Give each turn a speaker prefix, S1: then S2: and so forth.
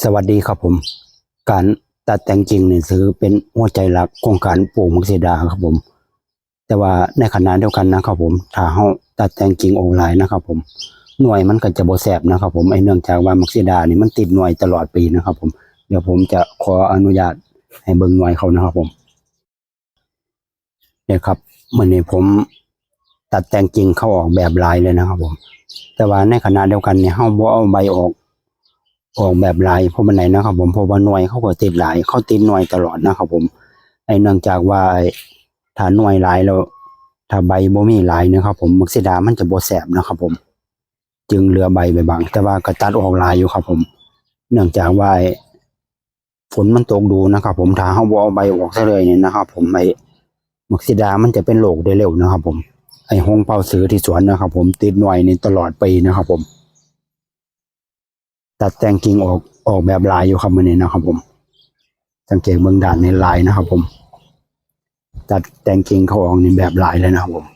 S1: สวัสดีครับผมการตัดแต่งกิ่งนี่ถือเป็นหัวใจหลักของการปลูกมักซิดาครับผมแต่ว่าในขณะเดียวกันนะครับผมถ้าเฮาตัดแต่งกิ่งออกหลายนะครับผมหน่วยมันก็จะบ่แซ่บนะครับผมเนื่องจากว่ามักซิดานี่มันติดหน่วยตลอดปีนะครับผมเดี๋ยวผมจะขออนุญาตให้เบิ่งหน่วยเขานะครับผมเนี่ยครับมื้อนี้ผมตัดแต่งกิ่งเขาออกแบบหลายเลยนะครับผมแต่ว่าในขณะเดียวกันเนี่ยเฮาบ่เอาใบออกแบบลายเพราะมันไหนนะครับผมเพราะว่าหน่วยเขาก็ติดหลายเขาติดหน่วยตลอดนะครับผมเนื่องจากว่าถ้าหน่วยหลายแล้วถ้าใบบ่มีหลายนะครับผมมักซิดามันจะบ่แสบนะครับผมจึงเหลือใบไปบางแต่ว่าก็ตัดออกหลายอยู่ครับผมเนื่องจากว่าฝนมันตกดูนะครับผมถ้าเฮาบ่เอาใบออกซะเลยเนี่ยนะครับผมมักซิดามันจะเป็นโรคได้เร็วนะครับผมหงเป่าซื้อที่สวนนะครับผมติดหน่วยนี่ตลอดปีนะครับผมตัดแต่งกิ่งออกแบบลายอยู่ครับมื้อนี้นะครับผมสังเกตเบื้องด้านในลายนะครับผมตัดแต่งกิ่งเขาออกในแบบลายเลยนะครับผม